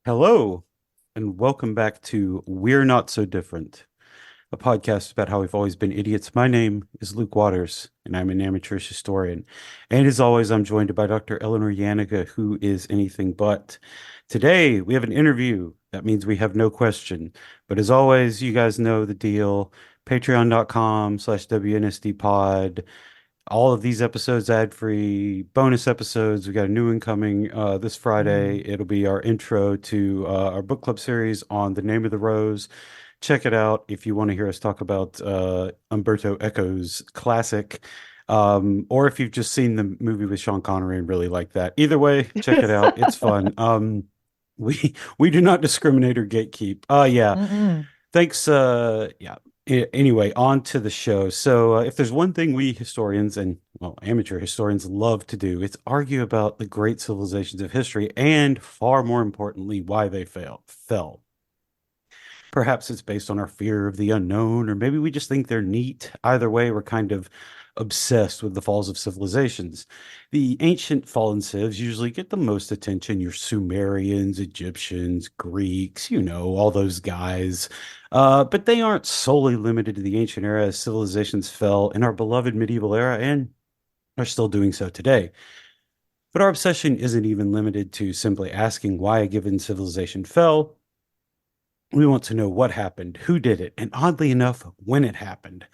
Hello, and welcome back to We're Not So Different, a podcast about how we've always been idiots. My name is Luke Waters, and I'm an amateurish historian. And as always, I'm joined by Dr. Eleanor Yanniga, who is anything but. Today, we have an interview. That means we have no question. But as always, you guys know the deal. Patreon.com/WNSD pod. All of these episodes ad-free, bonus episodes. We got a new one coming this Friday. It'll be our intro to our book club series on The Name of the Rose. Check it out if you want to hear us talk about Umberto Eco's classic, or if you've just seen the movie with Sean Connery and really like that. Either way, check it out. It's fun. We do not discriminate or gatekeep. Yeah. Mm-mm. Thanks. Yeah. Anyway, on to the show. So, if there's one thing we historians and, well, amateur historians love to do, it's argue about the great civilizations of history and, far more importantly, why they fell. Perhaps it's based on our fear of the unknown, or maybe we just think they're neat. Either way, we're kind of obsessed with the falls of civilizations. The ancient fallen civs usually get the most attention. Your Sumerians, Egyptians, Greeks, all those guys. But they aren't solely limited to the ancient era as civilizations fell in our beloved medieval era and are still doing so today. But our obsession isn't even limited to simply asking why a given civilization fell. We want to know what happened, who did it, and oddly enough, when it happened.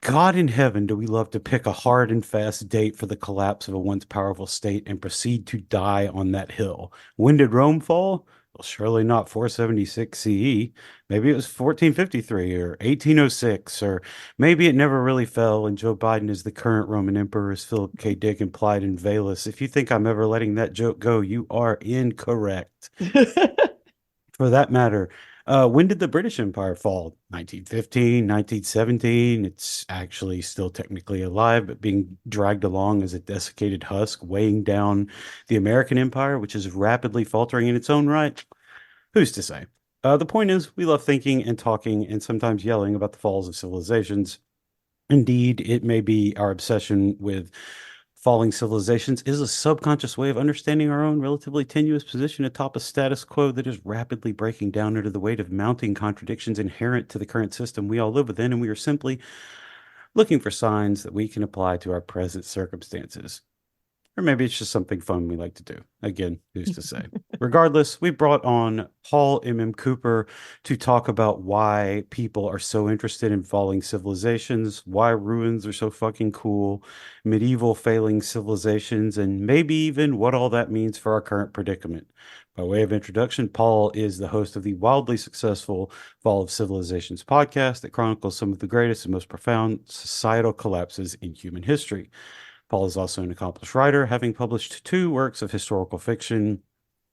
God in heaven, do we love to pick a hard and fast date for the collapse of a once powerful state and proceed to die on that hill. When did Rome fall? Well, surely not 476 CE. Maybe it was 1453 or 1806, or maybe it never really fell and Joe Biden is the current Roman emperor, as Philip K. Dick implied in Valus. If you think I'm ever letting that joke go, you are incorrect. For that matter, when did the British Empire fall? 1915, 1917. It's actually still technically alive, but being dragged along as a desiccated husk, weighing down the American Empire, which is rapidly faltering in its own right. Who's to say? The point is, we love thinking and talking and sometimes yelling about the falls of civilizations. Indeed, it may be our obsession with falling civilizations is a subconscious way of understanding our own relatively tenuous position atop a status quo that is rapidly breaking down under the weight of mounting contradictions inherent to the current system we all live within, and we are simply looking for signs that we can apply to our present circumstances. Or maybe it's just something fun we like to do. Again, who's to say? Regardless, we brought on Paul M. Cooper to talk about why people are so interested in falling civilizations, why ruins are so fucking cool, medieval failing civilizations, and maybe even what all that means for our current predicament. By way of introduction, Paul is the host of the wildly successful Fall of Civilizations podcast that chronicles some of the greatest and most profound societal collapses in human history. Paul is also an accomplished writer, having published two works of historical fiction,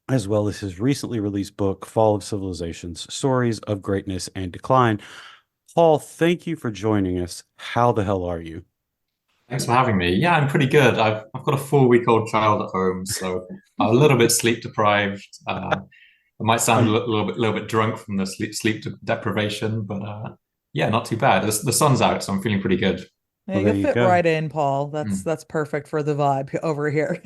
as well as his recently released book, Fall of Civilizations Stories of Greatness and Decline. Paul, thank you for joining us. How the hell are you? Thanks for having me. Yeah, I'm pretty good. I've got a 4 week old child at home, so I'm a little bit sleep deprived. I might sound a Um, little bit drunk from the deprivation, but yeah, not too bad. The sun's out, so I'm feeling pretty good. Yeah, well, you there you fit go. right in, Paul. That's perfect for the vibe over here.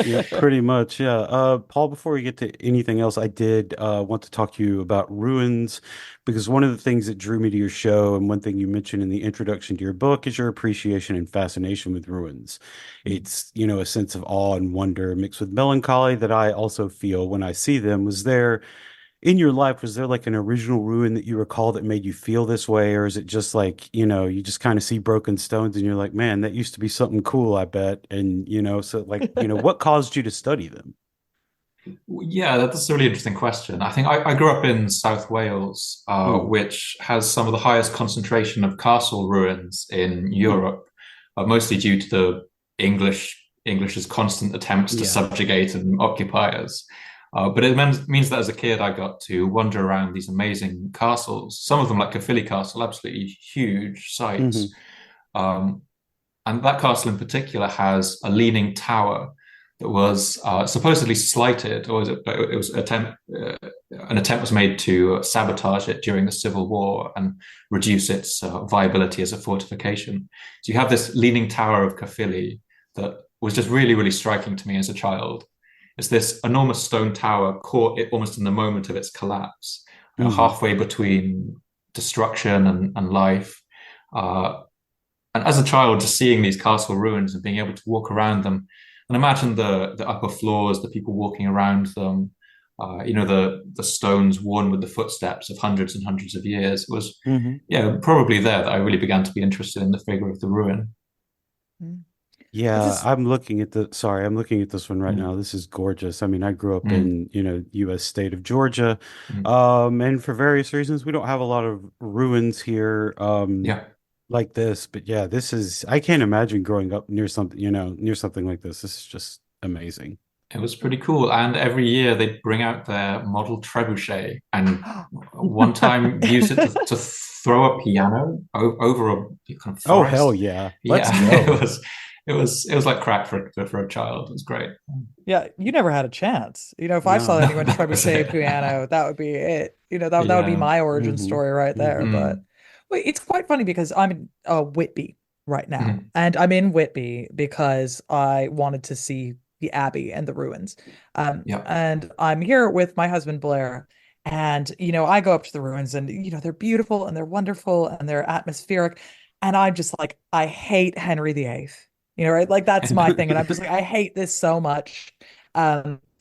Yeah, pretty much. Yeah. Paul, before we get to anything else, I did want to talk to you about ruins because one of the things that drew me to your show and one thing you mentioned in the introduction to your book is your appreciation and fascination with ruins. It's, a sense of awe and wonder mixed with melancholy that I also feel when I see them. Was there in your life, was there like an original ruin that you recall that made you feel this way? Or is it just like, you just kind of see broken stones and you're like, man, that used to be something cool, I bet. And, so like, what caused you to study them? Yeah, that's a really interesting question. I think I grew up in South Wales, Hmm. which has some of the highest concentration of castle ruins in Hmm. Europe, mostly due to the English's constant attempts to Yeah. subjugate and occupy us. But it means that as a kid, I got to wander around these amazing castles. Some of them, like Caerphilly Castle, absolutely huge sites. Hmm. Um, and that castle in particular has a leaning tower that was supposedly slighted, or it was an attempt was made to sabotage it during the Civil War and reduce its viability as a fortification. So you have this leaning tower of Caerphilly that was just really, really striking to me as a child. It's this enormous stone tower caught it almost in the moment of its collapse, Hmm. halfway between destruction and life. Uh, and as a child, just seeing these castle ruins and being able to walk around them and imagine the upper floors, the people walking around them, the stones worn with the footsteps of hundreds and hundreds of years. It was, Hmm. yeah, probably there that I really began to be interested in the figure of the ruin. Mm. It's Yeah, just I'm looking at this one right Mm, now. This is gorgeous. I mean, I grew up mm, in, U.S. state of Georgia. mm. And for various reasons, we don't have a lot of ruins here, Yeah. like this. But yeah, I can't imagine growing up near something, near something like this. This is just amazing. It was pretty cool. And every year they'd bring out their model trebuchet and one time use it to throw a piano over a kind of Oh, hell forest. yeah. Let's Yeah, go. it was like crack for a child. It was great. Yeah, you never had a chance. If I saw No. anyone That was trebuchet it. piano, that would be it. That would be Yeah. my origin Hmm. story right there. Hmm. But Mm, wait, it's quite funny because I'm in Whitby right now, mm, and I'm in Whitby because I wanted to see the Abbey and the ruins. yeah. And I'm here with my husband Blair, and I go up to the ruins, and they're beautiful and they're wonderful and they're atmospheric, and I'm just like, I hate Henry VIII. Right? Like that's my thing. And I'm just like, I hate this so much.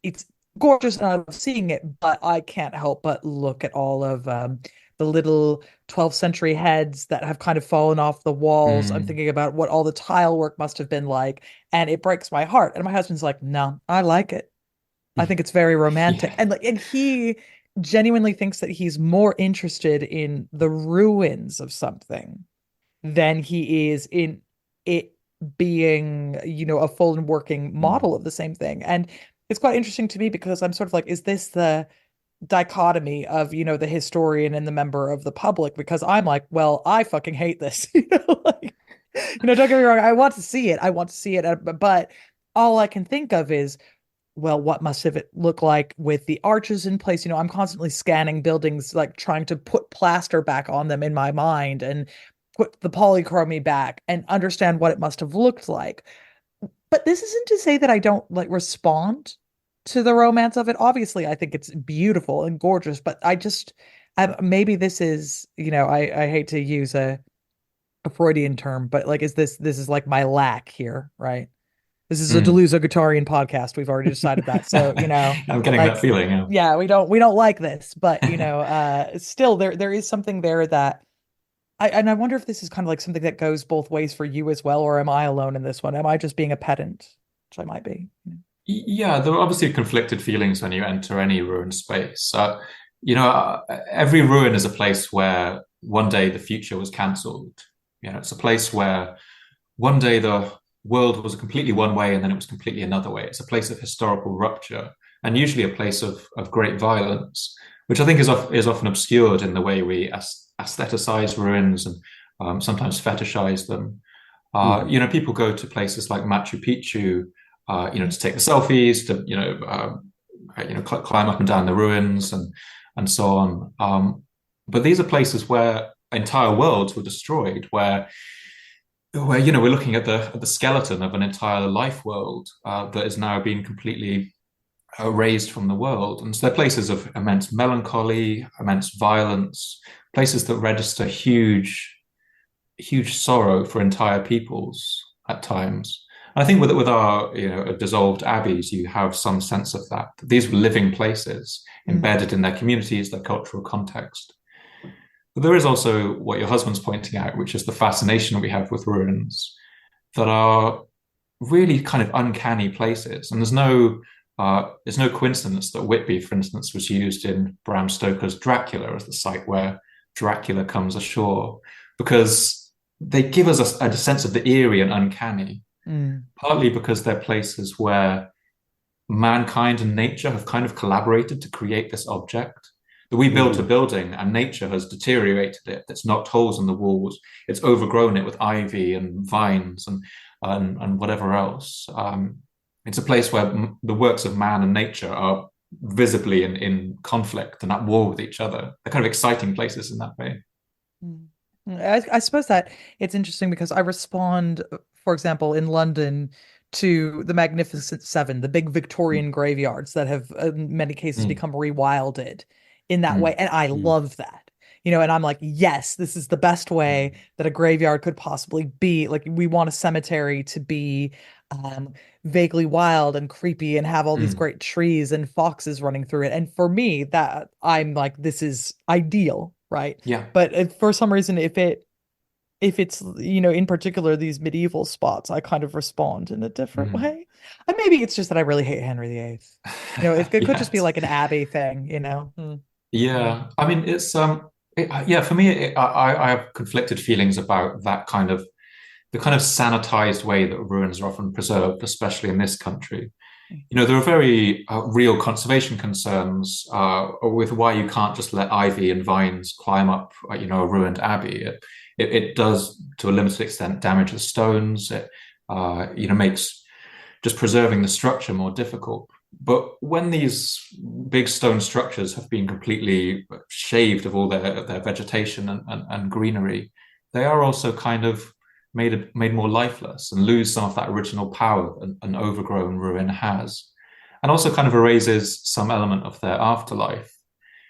It's gorgeous and I love seeing it, but I can't help but look at all of the little 12th century heads that have kind of fallen off the walls. I'm Mm, thinking about what all the tile work must have been like, and it breaks my heart. And my husband's like, no, I like it. I think it's very romantic. yeah. And he genuinely thinks that he's more interested in the ruins of something than he is in it being, a full and working Mm, model of the same thing. And it's quite interesting to me because I'm sort of like, is this the dichotomy of, the historian and the member of the public? Because I'm like, well, I fucking hate this. Like, don't get me wrong, I want to see it. I want to see it, but all I can think of is, well, what must have it look like with the arches in place? I'm constantly scanning buildings, like trying to put plaster back on them in my mind and put the polychromy back and understand what it must have looked like. But this isn't to say that I don't like respond to the romance of it. Obviously, I think it's beautiful and gorgeous, but maybe this is, I hate to use a Freudian term, but like, this is like my lack here, right? This is a mm. Delusa podcast. We've already decided that. So, I'm getting that like, feeling. Yeah. yeah, we don't like this, but still there is something there that and I wonder if this is kind of like something that goes both ways for you as well, or am I alone in this one? Am I just being a pedant? Which I might be. Yeah, there are obviously conflicted feelings when you enter any ruined space. Every ruin is a place where one day the future was cancelled. It's a place where one day the world was completely one way and then it was completely another way. It's a place of historical rupture and usually a place of great violence, which I think is often obscured in the way we aestheticize ruins and sometimes fetishize them. Hmm. People go to places like Machu Picchu, to take the selfies, to climb up and down the ruins and so on. But these are places where entire worlds were destroyed, where we're looking at the skeleton of an entire life world that is now being completely erased from the world. And so they're places of immense melancholy, immense violence, places that register huge sorrow for entire peoples at times. And I think with our dissolved abbeys, you have some sense of that. These were living places Mm, embedded in their communities, their cultural context. But there is also what your husband's pointing out, which is the fascination we have with ruins that are really kind of uncanny places. And there's no coincidence that Whitby, for instance, was used in Bram Stoker's Dracula as the site where Dracula comes ashore, because they give us a sense of the eerie and uncanny, mm, partly because they're places where mankind and nature have kind of collaborated to create this object. That we built a Hmm. building and nature has deteriorated it. It's knocked holes in the walls. It's overgrown it with ivy and vines and whatever else. It's a place where the works of man and nature are visibly in conflict and at war with each other. They're kind of exciting places in that way. mm. I suppose that it's interesting because I respond, for example, in London to the Magnificent Seven, the big Victorian graveyards that have, in many cases, Mm. become rewilded in that way. Mm. And I Mm. love that. And I'm like, yes, this is the best way that a graveyard could possibly be. Like, we want a cemetery to be vaguely wild and creepy and have all these Mm. great trees and foxes running through it. And for me, that I'm like, this is ideal, right? Yeah. But for some reason, if it's, in particular these medieval spots, I kind of respond in a different Mm. way. And maybe it's just that I really hate Henry VIII. It could just be Yes. like an abbey thing. Yeah. I mean, yeah, for me, I have conflicted feelings about that kind of the kind of sanitized way that ruins are often preserved, especially in this country. There are very real conservation concerns with why you can't just let ivy and vines climb up, a ruined abbey. It does, to a limited extent, damage the stones. It, makes just preserving the structure more difficult. But when these big stone structures have been completely shaved of all their vegetation and greenery, they are also kind of made more lifeless and lose some of that original power an overgrown ruin has, and also kind of erases some element of their afterlife.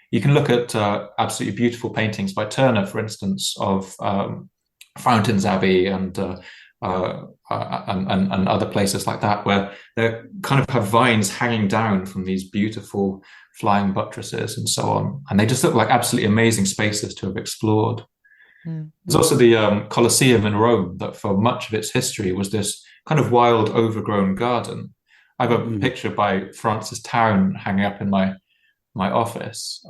You can look at absolutely beautiful paintings by Turner, for instance, of Fountains Abbey and other places like that, where they kind of have vines hanging down from these beautiful flying buttresses and so on, and they just look like absolutely amazing spaces to have explored. Mm. There's also the Colosseum in Rome, that for much of its history was this kind of wild, overgrown garden. I have a Mm. picture by Francis Town hanging up in my office,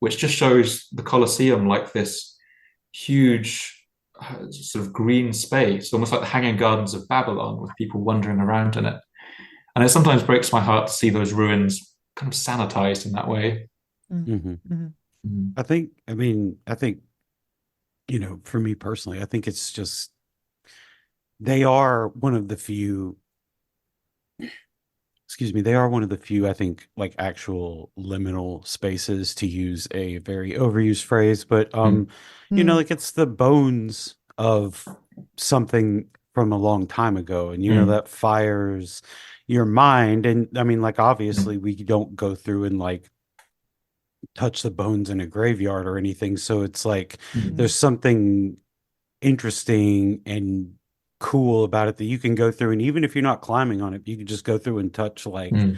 which just shows the Colosseum like this huge sort of green space, almost like the Hanging Gardens of Babylon, with people wandering around in it. And it sometimes breaks my heart to see those ruins kind of sanitized in that way. Mm. Mhm. Mhm. Mm. I think, for me personally, I think it's just they are one of the few, excuse me, they are one of the few, I think, like actual liminal spaces, to use a very overused phrase, but Mm. Mm. like it's the bones of something from a long time ago, and Mm. that fires your mind. And I mean, like, Mm. obviously we don't go through and like touch the bones in a graveyard or anything, so it's like Mm. there's something interesting and cool about it that you can go through, and even if you're not climbing on it, you can just go through and touch, like, Mm.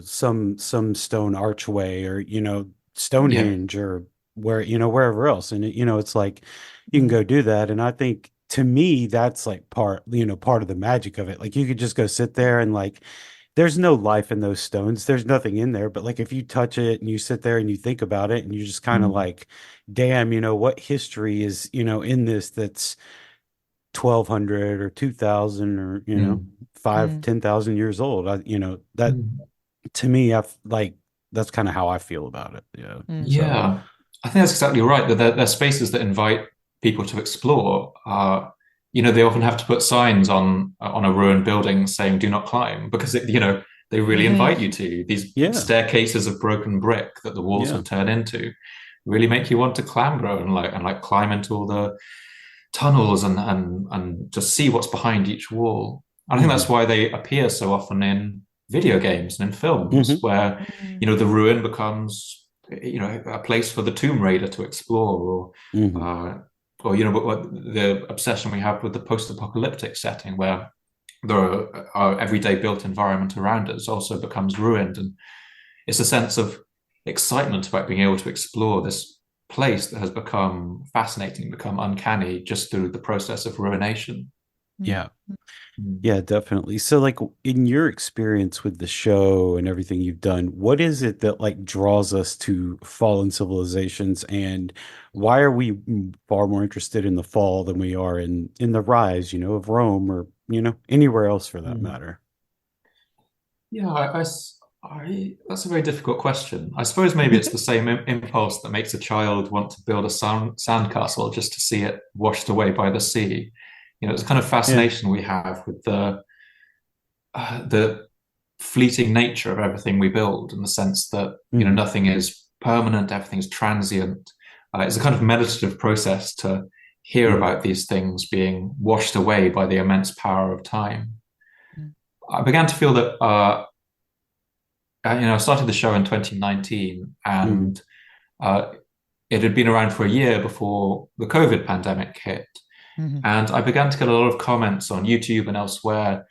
some stone archway, or Yeah. Stonehenge, or wherever else. And it's like you can Mm. go do that. And I think, to me, that's like part of the magic of it. Like, you could just go sit there and, like, there's no life in those stones. There's nothing in there. But like, if you touch it and you sit there and you think about it, and you just kind of Mm. like, damn, what history is, in this, that's 1,200 or 2,000, or, Mm. 5, Mm. 10,000 years old. That, Mm. to me, like, that's kind of how I feel about it. Yeah. Mm. So, Yeah, I think that's exactly right. That they're spaces that invite people to explore. They often have to put signs on a ruined building saying "Do not climb" because they really Mhm. invite you to. These yeah. staircases of broken brick that the walls Yeah. would turn into really make you want to clamber and climb into all the tunnels and just see what's behind each wall. And I think that's Hmm. why they appear so often in video games and in films, Hmm. where Mm. the ruin becomes a place for the Tomb Raider to explore, Hmm. what the obsession we have with the post-apocalyptic setting, where our everyday built environment around us also becomes ruined, and it's a sense of excitement about being able to explore this place that has become fascinating, become uncanny just through the process of ruination. Mm. Yeah. Mm. Yeah, definitely. So, like, in your experience with the show and everything you've done, what is it that, like, draws us to fallen civilizations, and why are we far more interested in the fall than we are in the rise, of Rome, or, anywhere else for that Mm. matter? Yeah, that's a very difficult question. I suppose maybe it's the same impulse that makes a child want to build a sandcastle just to see it washed away by the sea. It's a kind of Yeah. fascination we have with the fleeting nature of everything we build, in the sense that Hmm. nothing is permanent, everything is transient. It's a kind of meditative process to hear Mm, about these things being washed away by the immense power of time. Mm. I began to feel that I started the show in 2019, mm, and uh, it had been around for a year before the COVID pandemic hit. Mhm. And I began to get a lot of comments on YouTube and elsewhere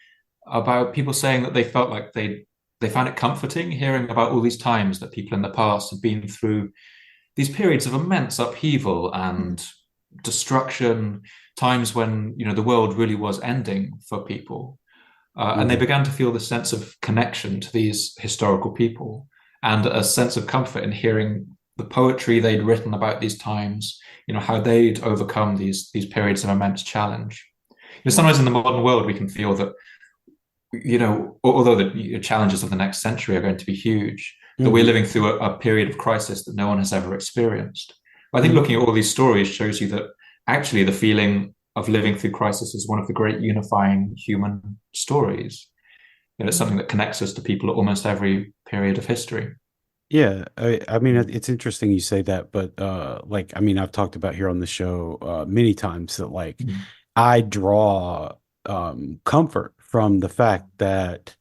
about people saying that they felt like they found it comforting hearing about all these times that people in the past had been through these periods of immense upheaval Mhm. and destruction, times when the world really was ending for people. And they mm, began to feel the sense of connection to these historical people and a sense of comfort in hearing the poetry they'd written about these times, how they'd overcome these periods of immense challenge. Mm. Sometimes in the modern world, we can feel that, although the challenges of the next century are going to be huge, that we're mhm, living through a period of crisis that no one has ever experienced. I think mhm, looking at all these stories shows you that actually the feeling of living through crisis is one of the great unifying human stories. It's Mm. something that connects us to people at almost every period of history. Yeah, I mean Mm. it's interesting you say that, but like I mean I've talked about here on the show many times that like Mm. I draw comfort from the fact that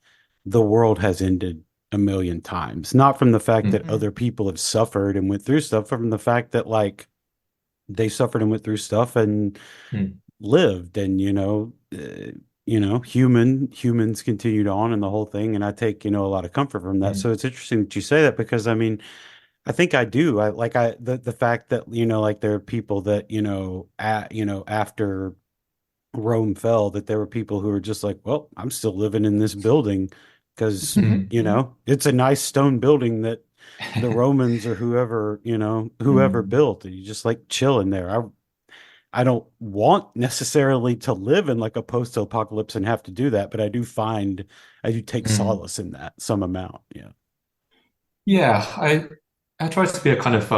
the world has ended a million times, not from the fact that Mm. Mm. other people have suffered and went through stuff, from the fact that like they suffered and went through stuff and Mm. lived, and humans continued on and the whole thing, and I take a lot of comfort from that. Mm. So it's interesting that you say that, because I mean I think I do. I like I the fact that like there are people that after Rome fell, that there were people who were just like, well, I'm still living in this building because Mm. it's a nice stone building that the Romans or whoever Mm. built, and you just like chill in there. I don't want necessarily to live in like a post-apocalypse and have to do that, but I do take Mm. solace in that some amount. Yeah. Yeah, I try to be a kind of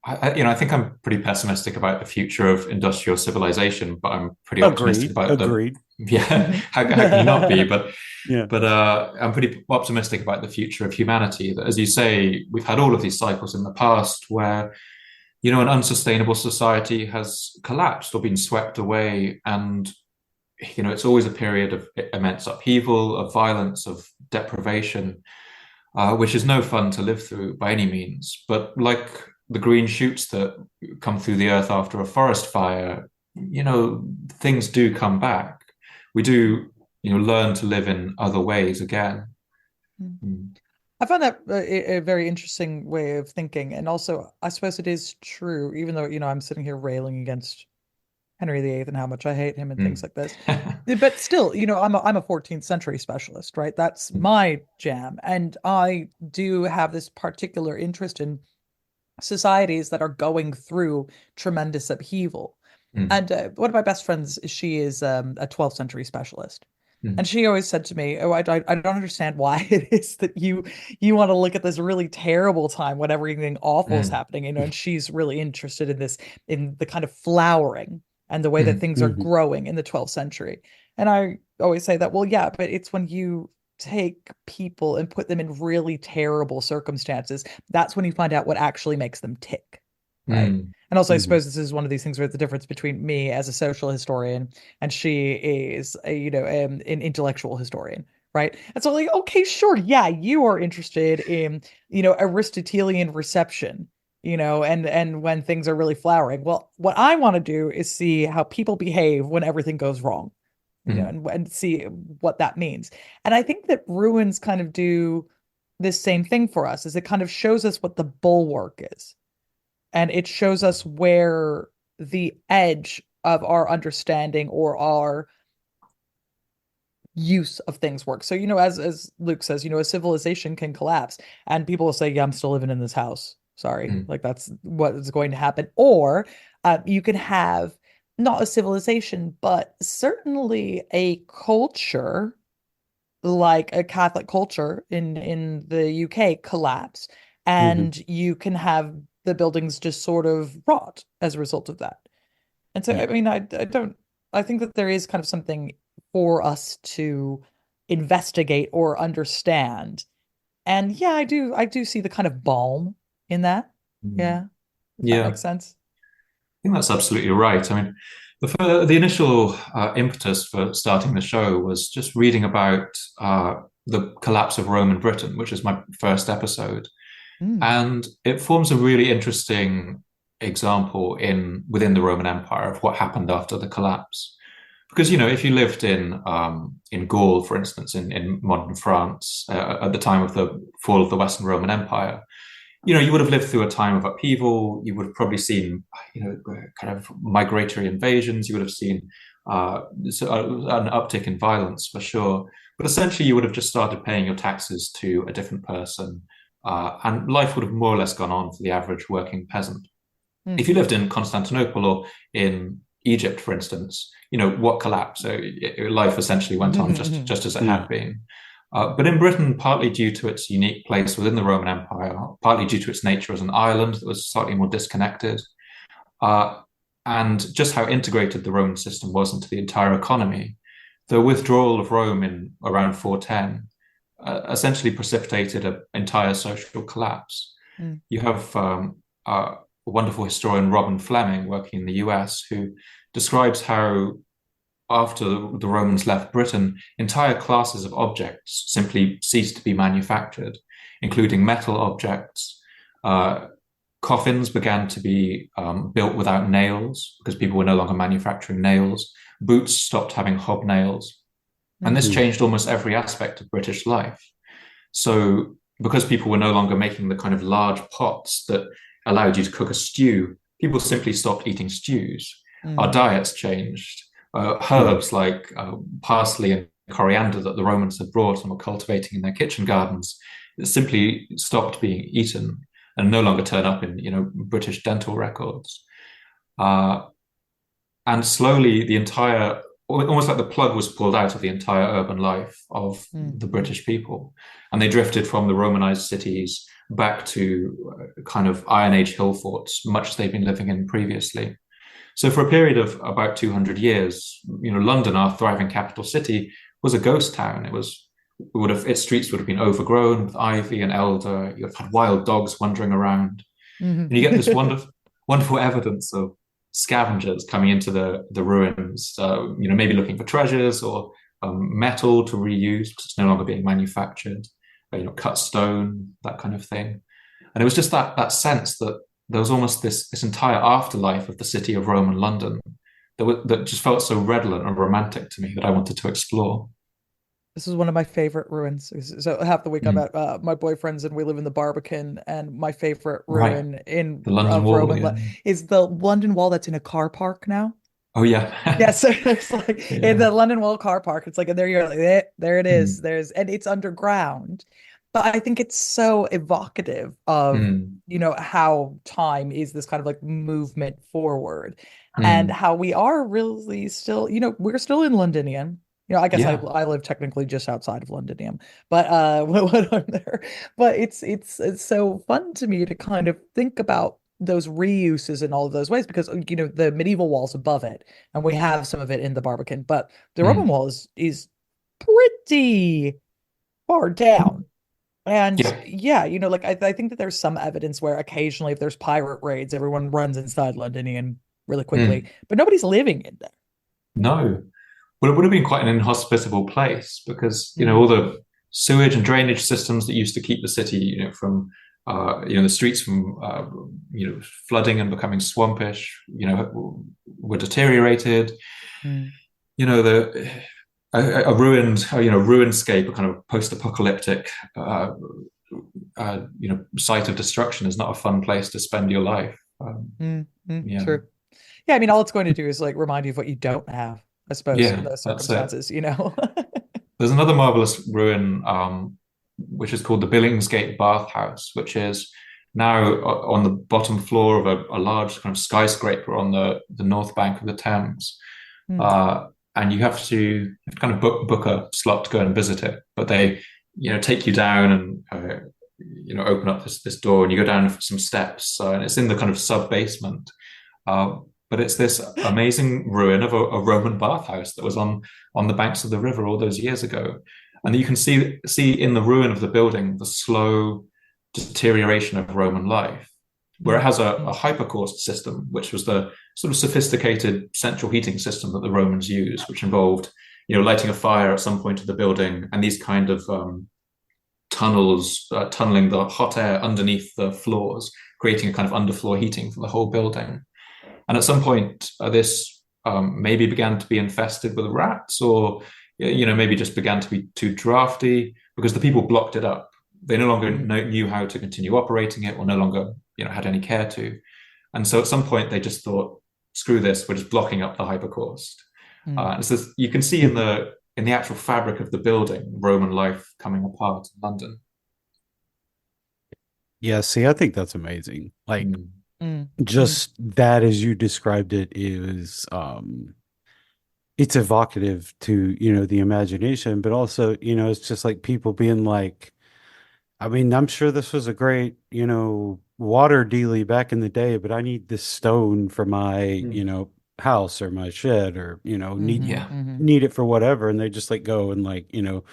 I think I'm pretty pessimistic about the future of industrial civilization, but I'm pretty optimistic Agreed. about the Agreed. yeah. Mhm. How can you not be? But Yeah. but I'm pretty optimistic about the future of humanity. That, as you say, we've had all of these cycles in the past where an unsustainable society has collapsed or been swept away, and it's always a period of immense upheaval, of violence, of deprivation, which is no fun to live through by any means. But like the green shoots that come through the earth after a forest fire, things do come back. We do, learn to live in other ways again. Mm. Mm. I find that a very interesting way of thinking. And also, I suppose it is true, even though, I'm sitting here railing against Henry VIII and how much I hate him and things Mm. like this. But still, I'm a 14th century specialist, right? That's Mm. my jam. And I do have this particular interest in societies that are going through tremendous upheaval. Mm. And one of my best friends, she is a 12th century specialist. Mm. And she always said to me, "Oh, I don't understand why it is that you want to look at this really terrible time when everything awful is Mm. happening, And she's really interested in this, in the kind of flowering and the way that Mm. things are Hmm. growing in the 12th century. And I always say that, well, yeah, but it's when you take people and put them in really terrible circumstances, that's when you find out what actually makes them tick, right? Mm. And also, I Hmm. suppose this is one of these things where the difference between me as a social historian and she is an intellectual historian, right? And so, like, okay, sure, yeah, you are interested in Aristotelian reception, and when things are really flowering. Well, what I want to do is see how people behave when everything goes wrong, Mm. and see what that means. And I think that ruins kind of do this same thing for us, is it kind of shows us what the bulwark is, and it shows us where the edge of our understanding or our use of things work. So, as Luke says, a civilization can collapse and people will say, yeah, I'm still living in this house. Sorry. Mm. Like that's what is going to happen. Or you can have not a civilization, but certainly a culture, like a Catholic culture in the UK, collapse, Hmm. and you can have the buildings just sort of rot as a result of that. And so, I Yeah. mean, I don't, I think that there is kind of something for us to investigate or understand. And yeah, I do see the kind of balm in that. Mm. Yeah, if that Yeah. makes sense. think that's absolutely right. I mean, the initial impetus for starting the show was just reading about the collapse of Rome and Britain, which is my first episode. Mm. And it forms a really interesting example within the Roman Empire of what happened after the collapse. Because, if you lived in Gaul, for instance, in modern France, at the time of the fall of the Western Roman Empire, you would have lived through a time of upheaval. You would have probably seen, kind of migratory invasions. You would have seen an uptick in violence for sure. But essentially, you would have just started paying your taxes to a different person, and life would have more or less gone on for the average working peasant. Mm. If you lived in Constantinople or in Egypt, for instance, what collapsed? So life essentially went on just as it Yeah. had been. But in Britain, partly due to its unique place within the Roman Empire, partly due to its nature as an island that was slightly more disconnected, uh, and just how integrated the Roman system was into the entire economy, the withdrawal of Rome in around 410 essentially precipitated an entire social collapse. Mm. You have a wonderful historian, Robin Fleming, working in the US, who describes how after the Romans left Britain, entire classes of objects simply ceased to be manufactured, including metal objects. Coffins began to be built without nails because people were no longer manufacturing nails. Boots stopped having hobnails. And this Mm. changed almost every aspect of British life. So, because people were no longer making the kind of large pots that allowed you to cook a stew, people simply stopped eating stews. Our Mm. diets changed. Yeah. Herbs like parsley and coriander that the Romans had brought and were cultivating in their kitchen gardens simply stopped being eaten and no longer turn up in British dental records. Uh, and slowly, almost like the plug was pulled out of the entire urban life of Mm. the British people, and they drifted from the Romanized cities back to kind of Iron Age hill forts, much as they've been living in previously. So for a period of about 200 years, London, our thriving capital city, was a ghost town. Its streets would have been overgrown with ivy and elder. You have had wild dogs wandering around, and you get this Mm. wonderful evidence of scavengers coming into the ruins, maybe looking for treasures or metal to reuse because it's no longer being manufactured, cut stone, that kind of thing. And it was just that sense that there was almost this entire afterlife of the city of Rome and London that just felt so redolent and romantic to me that I wanted to explore. This is one of my favorite ruins. So half the week I'm Mm. at my boyfriend's and we live in the Barbican, and my favorite Right. ruin in The London of Wall, Roman yeah. is the London Wall that's in a car park now. Oh, Yeah, yeah. so it's like in Yeah. the London Wall car park, it's like, and there you're like, there it is. Mm. And it's underground. But I think it's so evocative of, Mm. how time is this kind of like movement forward and Mm. how we are really still, we're still in Londinium. I guess I Yeah. I live technically just outside of Londinium, but when I'm there, but it's so fun to me to kind of think about those reuses in all of those ways because the medieval wall's above it and we have some of it in the Barbican, but the Roman Mm. wall is pretty far down. And Yeah. yeah, like I think that there's some evidence where occasionally if there's pirate raids, everyone runs inside Londinium really quickly, Mm. but nobody's living in there. No. Well, it would have been quite an inhospitable place because, Mm. all the sewage and drainage systems that used to keep the city, from, the streets from, flooding and becoming swampish, were deteriorated. Mm. The a ruined, ruinscape, a kind of post-apocalyptic, site of destruction is not a fun place to spend your life. Mm. Mm. Yeah, True. Yeah, I mean, all it's going to do is like remind you of what you don't have, I suppose, in yeah, those that's it. circumstances. There's another marvelous ruin, which is called the Billingsgate Bathhouse, which is now on the bottom floor of a large kind of skyscraper on the north bank of the Thames. Mm. Uh, and you have to kind of book a slot to go and visit it. But they, take you down and, open up this door and you go down some steps. And it's in the kind of sub basement. But it's this amazing ruin of a Roman bathhouse that was on the banks of the river all those years ago. And you can see in the ruin of the building the slow deterioration of Roman life. where it has a mm, hypercaust system, which was the sort of sophisticated central heating system that the Romans used, which involved, lighting a fire at some point of the building and these kind of tunnels, tunneling the hot air underneath the floors, creating a kind of underfloor heating for the whole building. And at some point, this maybe began to be infested with rats, or maybe just began to be too drafty because the people blocked it up. They no longer mm, knew how to continue operating it, or no longer had any care to. And so at some point, they just thought, "Screw this! We're just blocking up the hypercaust." mm. And so you can see in the actual fabric of the building, Roman life coming apart in London. Yeah, see, I think that's amazing. Like Mm. Mm, mm, just that as you described it is it's evocative to, the imagination, but also, it's just like people being like, I mean, I'm sure this was a great, water dealie back in the day, but I need this stone for my, Mm. house or my shed or, need mhm, Yeah. mhm, need it for whatever. And they just like go and like, Mm.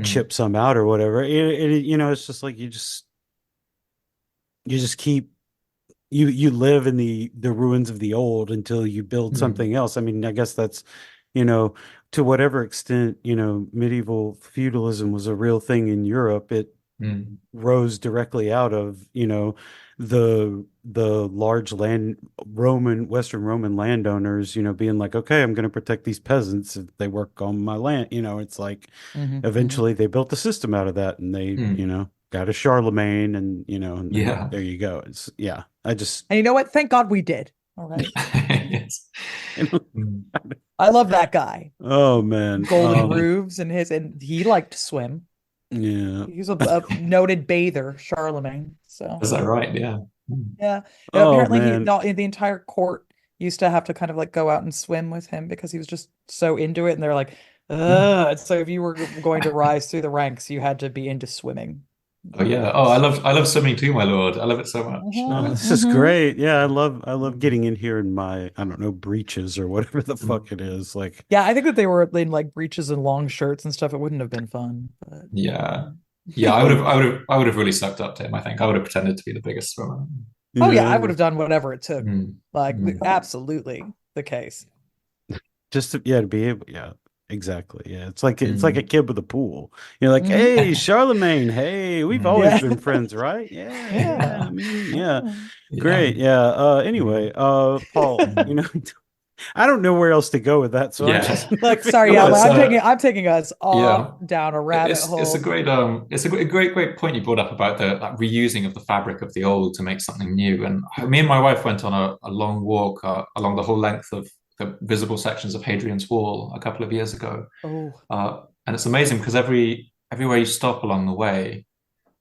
chip some out or whatever. It's just like you just keep you live in the ruins of the old until you build Mm. something else. I mean, I guess that's, you know, to whatever extent, medieval feudalism was a real thing in Europe, it Mm. rose directly out of, the large land Western Roman landowners, being like, okay, I'm going to protect these peasants if they work on my land. It's like mhm, mhm. eventually they built a system out of that and they, Mm. got a Charlemagne and, and then Yeah. there you go. It's yeah. I just And you know what? Thank God we did. All right. Yes. Mm. I love that guy. oh man. Golden roofs and he liked to swim. Yeah. He's a noted bather, Charlemagne. So Is that right? Yeah. Mm. yeah, Oh apparently man. the entire court used to have to kind of like go out and swim with him because he was just so into it, and they're like, Mm. ugh. So if you were going to rise through the ranks, you had to be into swimming. Oh yeah. Oh, I love swimming too, my lord. I love it so much. Oh, Hmm, this is hmm. great. Yeah, I love Mm. getting in here in my, I don't know, breeches or whatever the Mm. fuck it is. Like, Yeah, I think that they were in like breeches and long shirts and stuff. It wouldn't have been fun, but Yeah. Yeah, I would have really sucked up to him, I think. I would have pretended to be the biggest swimmer. oh yeah, I yeah, would have done whatever it took. Mm. Like Mm. absolutely the case. just to, yeah, to be able, yeah, exactly. Yeah. It's like a Mm. kid with a pool. You're like, Hmm. hey, Charlemagne, hey, we've always Mm. Yeah. been friends, right? Yeah, yeah. Yeah. I mean, yeah. Yeah. Yeah. Great. Yeah. Mm. Anyway, Paul, Mm. I don't know where else to go with that, so I'm Yeah. just gonna Like, figure sorry, Well, Alma, it's I'm taking us off yeah. down a rabbit It's a hole. great point you brought up about the that reusing of the fabric of the old to make something new. And me and my wife went on a long walk along the whole length of the visible sections of Hadrian's Wall a couple of years ago. Oh, And it's amazing because everywhere you stop along the way,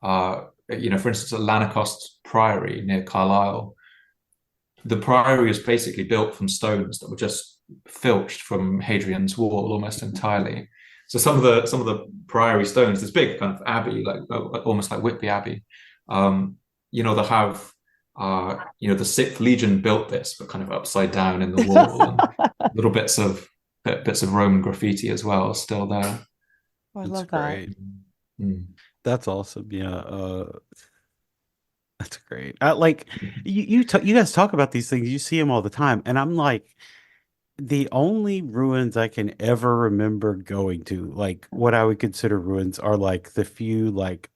for instance, at Lanercost Priory near Carlisle, the priory was basically built from stones that were just filched from Hadrian's Wall almost entirely. So some of the priory stones, this big kind of abbey, like almost like Whitby Abbey, they'll have the Sixth Legion built this, but kind of upside down in the wall, and little bits of Roman graffiti as well still there. I That's love that. great. Mm. That's awesome. Yeah. That's great. Like you guys talk about these things, you see them all the time, and I'm like, the only ruins I can ever remember going to, like what I would consider ruins, are like the few like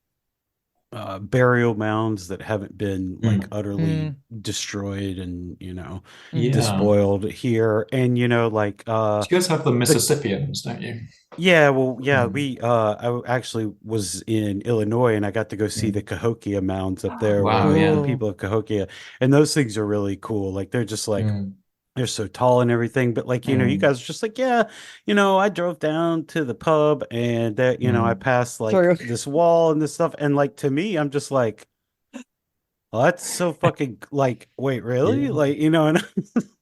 burial mounds that haven't been like Mm. utterly Mm, destroyed and hmm. Yeah. despoiled here, and like You guys have the the Mississippians, don't you? yeah, well, yeah, Mm. we actually was in Illinois and I got to go see the Mm. Cahokia mounds up there where Wow, the yeah. Oh, people of Cahokia, and those things are really cool. Like they're just like Mm. they're so tall and everything, but like you Mm. guys are just like, yeah, I drove down to the pub and that I Mm. passed like sorry. this wall and this stuff, and like to me, I'm just like, oh, that's so fucking like, wait, really? Yeah. Like and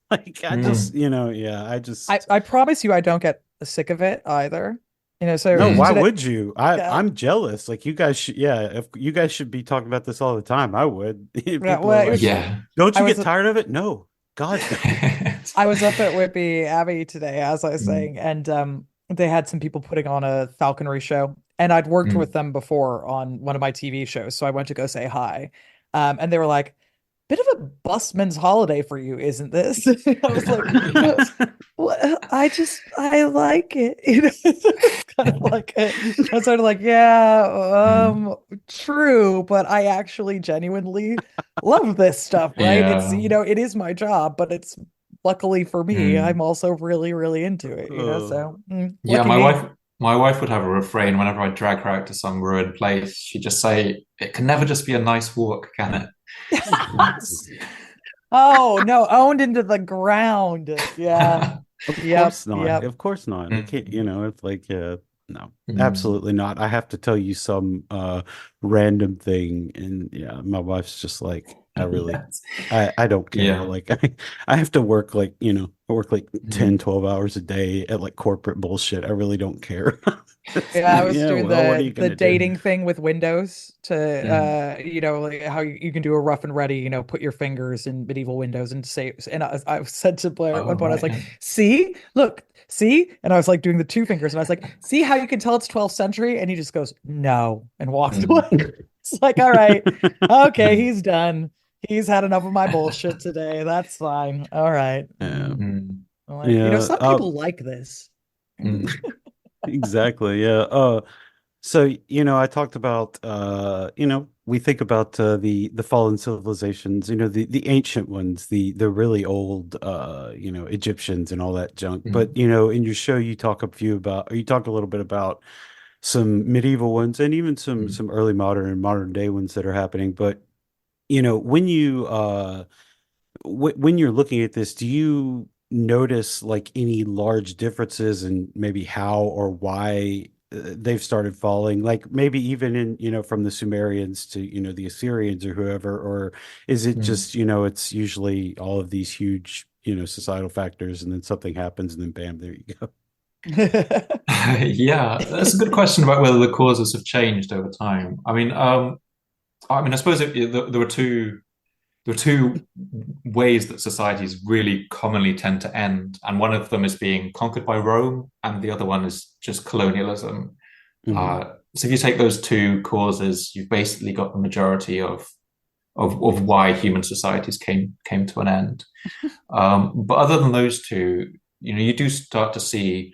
like I just Mm. yeah, I I just. I promise you, I don't get sick of it either. So No, why Mm. today, would you? I yeah, I'm jealous. Like you guys should, yeah, if you guys should be talking about this all the time, I would. yeah. People are Well, it like, was. Yeah. "Don't I you was get tired of it?" No. God, no. I was up at Whitby Abbey today, as I was Mm. saying, and they had some people putting on a falconry show, and I'd worked with Mm. them before on one of my TV shows, so I went to go say hi, and they were like, bit of a busman's holiday for you, isn't this? I was like, I like it. It's kind of like I was sort of like, yeah, Mm. true, but I actually genuinely love this stuff, right? It's, Yeah. it is my job, but it's luckily for me, Mm. I'm also really, really into it, Oh, so Yeah, lucky me. my wife would have a refrain whenever I drag her out to some ruined place. She'd just say, "It can never just be a nice walk, can it?" Yes. Oh no, owned into the ground. Yeah. of Yep. course not. Yep. Of course not. It can't, Mm. it's like, no, Mm. absolutely not. I have to tell you some random thing, and yeah, my wife's just like, Yes. I don't care. Yeah. Like I have to work like, I work like Mm. 10, 12 hours a day at like corporate bullshit. I really don't care. It's Yeah, I like, was yeah, doing well, what are you the gonna do? dating thing with Windows to Mm. like how you can do a rough and ready, put your fingers in medieval Windows and say, and I said to Blair at Oh, one point, I was like, right. see, look, see, and I was like doing the two fingers, and I was like, see how you can tell it's 12th century, and he just goes, no, and walked Mm. away. It's like, all right, okay, Mm. he's done. He's had enough of my bullshit today. That's fine. All right. Yeah. Mm. I'm like, Yeah. some people like this. Mm. Exactly. Yeah. So, I talked about we think about the fallen civilizations, the ancient ones, the really old Egyptians and all that junk. But, Mm. in your show you talk a little bit about some medieval ones and even Mm. some early modern and modern day ones that are happening. But, when you when you're looking at this, do you notice like any large differences in maybe how or why they've started falling? Like maybe even in, from the Sumerians to, the Assyrians or whoever, or is it Mm. just, it's usually all of these huge, societal factors and then something happens and then bam, there you go. Yeah, that's a good question about whether the causes have changed over time. I suppose there were two ways that societies really commonly tend to end, and one of them is being conquered by Rome, and the other one is just colonialism. Hmm. So if you take those two causes, you've basically got the majority of why human societies came to an end. But other than those two, you do start to see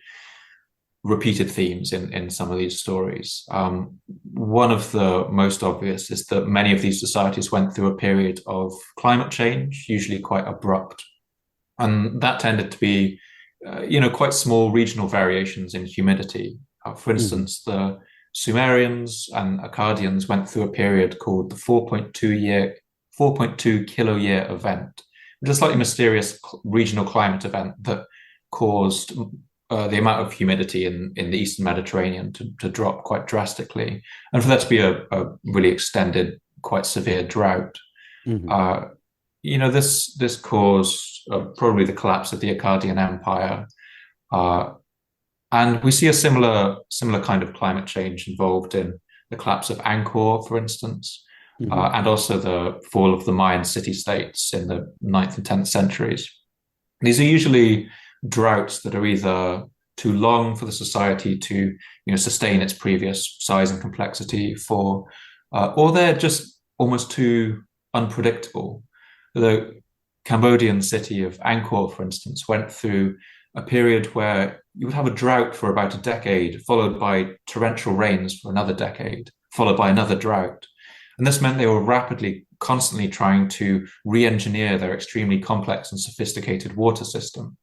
repeated themes in some of these stories. One of the most obvious is that many of these societies went through a period of climate change, usually quite abrupt, and that tended to be, quite small regional variations in humidity. For Hmm. instance, the Sumerians and Akkadians went through a period called the 4.2 kilo year event, which is a slightly mysterious regional climate event that caused the amount of humidity in the Eastern Mediterranean to drop quite drastically, and for there to be a really extended, quite severe drought. Hmm. Uh, this caused probably the collapse of the Akkadian Empire, uh, and we see a similar kind of climate change involved in the collapse of Angkor, for instance, Hmm. and also the fall of the Mayan city-states in the ninth and 10th centuries. These are usually droughts that are either too long for the society to, sustain its previous size and complexity for, or they're just almost too unpredictable. The Cambodian city of Angkor, for instance, went through a period where you would have a drought for about a decade, followed by torrential rains for another decade, followed by another drought. And this meant they were rapidly, constantly trying to re engineer their extremely complex and sophisticated water system.